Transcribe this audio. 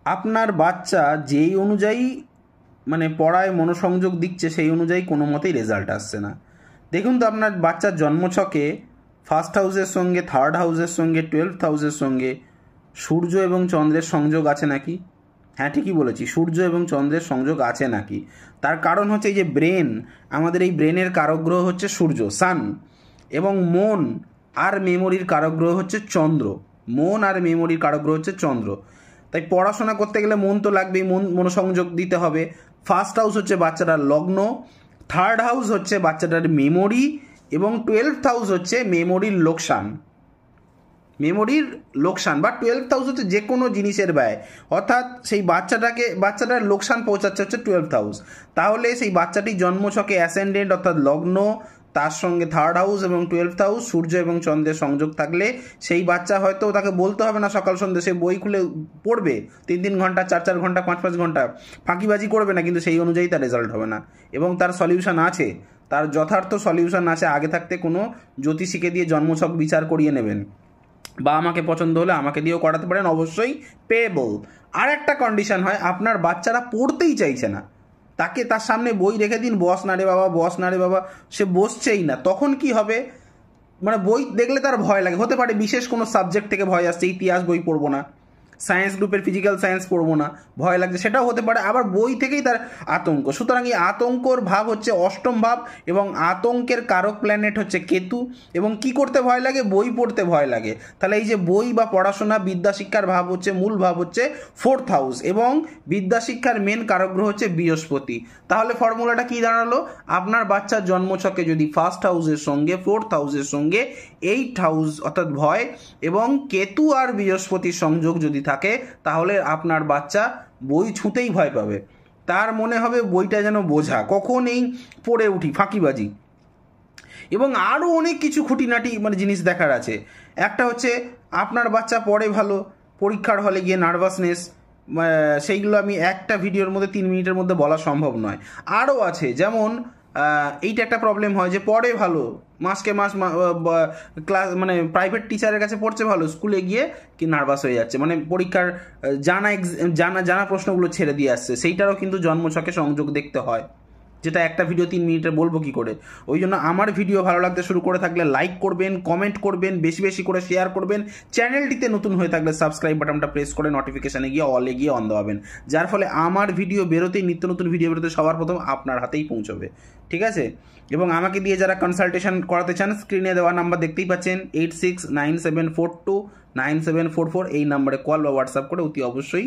আপনার বাচ্চা যেই অনুযায়ী মানে পড়ায় মনোসংযোগ দিচ্ছে সেই অনুযায়ী কোনো মতেই রেজাল্ট আসছে না। দেখুন তো আপনার বাচ্চার জন্মছকে ফার্স্ট হাউসের সঙ্গে, থার্ড হাউসের সঙ্গে, 12th হাউসের সঙ্গে সূর্য এবং চন্দ্রের সংযোগ আছে নাকি? হ্যাঁ, ঠিকই বলেছি, সূর্য এবং চন্দ্রের সংযোগ আছে নাকি। তার কারণ হচ্ছে এই যে ব্রেন, আমাদের এই ব্রেনের কারকগ্রহ হচ্ছে সূর্য, সান, এবং মন আর মেমোরির কারকগ্রহ হচ্ছে চন্দ্র। মন আর মেমোরির কারকগ্রহ হচ্ছে চন্দ্র। তাই পড়াশোনা করতে গেলে মন তো লাগবেই, মনোসংযোগ দিতে হবে। ফার্স্ট হাউস হচ্ছে বাচ্চাটার লগ্ন, থার্ড হাউস হচ্ছে বাচ্চাটার মেমোরি, এবং 12th হাউস হচ্ছে মেমোরির লোকসান। মেমোরির লোকসান বা 12th হাউস হচ্ছে যে কোনো জিনিসের ব্যয়, অর্থাৎ সেই বাচ্চাটার লোকসান পৌঁছাচ্ছে হচ্ছে 12th হাউস। তাহলে সেই বাচ্চাটি জন্মছকে অ্যাসেন্ডেন্ট অর্থাৎ লগ্ন, তার সঙ্গে থার্ড হাউস এবং 12th হাউস, সূর্য এবং চন্দ্রের সংযোগ থাকলে সেই বাচ্চা হয়তো তাকে বলতে হবে না সকাল সন্ধ্যে, সে বই খুলে পড়বে 3-3 ঘন্টা, 4-4 ঘন্টা, 5-5 ঘন্টা, ফাঁকিবাজি করবে না, কিন্তু সেই অনুযায়ী তার রেজাল্ট হবে না। এবং তার সলিউশন আছে, তার যথার্থ সলিউশন আছে। আগে থাকতে কোনো জ্যোতিষীকে দিয়ে জন্মছক বিচার করিয়ে নেবেন, বা আমাকে পছন্দ হলে আমাকে দিয়েও করাতে পারেন, অবশ্যই পেয়েবল। আর একটা কন্ডিশন হয়, আপনার বাচ্চারা পড়তেই চাইছে না, তাকে তার সামনে বই রেখে দিন, বস না রে বাবা, বস না রে বাবা, সে বসছেই না। তখন কি হবে, মানে বই দেখলে তার ভয় লাগে, হতে পারে বিশেষ কোনো সাবজেক্ট থেকে ভয় আসছে, ইতিহাস বই পড়বো না, সায়েন্স গ্রুপের ফিজিক্যাল সায়েন্স পড়বো না, ভয় লাগছে, সেটাও হতে পারে। আবার বই থেকেই তার আতঙ্ক। সুতরাং এই আতঙ্কর ভাব হচ্ছে অষ্টম ভাব, এবং আতঙ্কের কারক প্ল্যানেট হচ্ছে কেতু। এবং কি করতে ভয় লাগে? বই পড়তে ভয় লাগে। তাহলে এই যে বই বা পড়াশোনা, বিদ্যাশিক্ষার ভাব হচ্ছে, মূল ভাব হচ্ছে 4th হাউস, এবং বিদ্যাশিক্ষার মেন কারক গ্রহ হচ্ছে বৃহস্পতি। তাহলে ফর্মুলাটা কি দাঁড়ালো? আপনার বাচ্চার জন্মছকে যদি ফার্স্ট হাউসের সঙ্গে, 4th হাউসের সঙ্গে 8th হাউস অর্থাৎ ভয় এবং কেতু আর বৃহস্পতির সংযোগ যদি থাকে, তাহলে আপনার বাচ্চা বই ছুঁতেই ভয় পাবে। তার মনে হবে বইটা যেন বোঝা, কখন এই পড়ে উঠি, ফাঁকিবাজি। এবং আরও অনেক কিছু খুঁটিনাটি মানে জিনিস দেখার আছে। একটা হচ্ছে আপনার বাচ্চা পড়ে ভালো, পরীক্ষার হলে গিয়ে নার্ভাসনেস, সেইগুলো আমি একটা ভিডিওর মধ্যে 3 মিনিটের মধ্যে বলা সম্ভব নয়। আরও আছে, যেমন এইটা একটা প্রবলেম হয় যে পড়ে ভালো, মাসকে মাস ক্লাস মানে প্রাইভেট টিচারের কাছে পড়ছে ভালো, স্কুলে গিয়ে কি নার্ভাস হয়ে যাচ্ছে, মানে পরীক্ষার জানা প্রশ্নগুলো ছেড়ে দিয়ে আসছে। সেইটারও কিন্তু জন্মছকে সংযোগ দেখতে হয়, যেটা একটা ভিডিও 3 মিনিটে বলবো কি করে। ওই জন্য আমার ভিডিও ভালো লাগতে শুরু করে থাকলে লাইক করবেন, কমেন্ট করবেন, বেশি বেশি করে শেয়ার করবেন। চ্যানেলটিতে নতুন হয়ে থাকলে সাবস্ক্রাইব বাটনটা প্রেস করে নোটিফিকেশানে গিয়ে অলে গিয়ে অন দেওয়াবেন, যার ফলে আমার ভিডিও বেরোতেই, নিত্য নতুন ভিডিও বেরোতে সবার প্রথম আপনার হাতেই পৌঁছবে। ঠিক আছে? এবং আমাকে দিয়ে যারা কনসালটেশন করাতে চান, স্ক্রিনে দেওয়া নাম্বার দেখতেই পাচ্ছেন, 8697429744, এই নাম্বারে কল বা হোয়াটসঅ্যাপ করে অতি অবশ্যই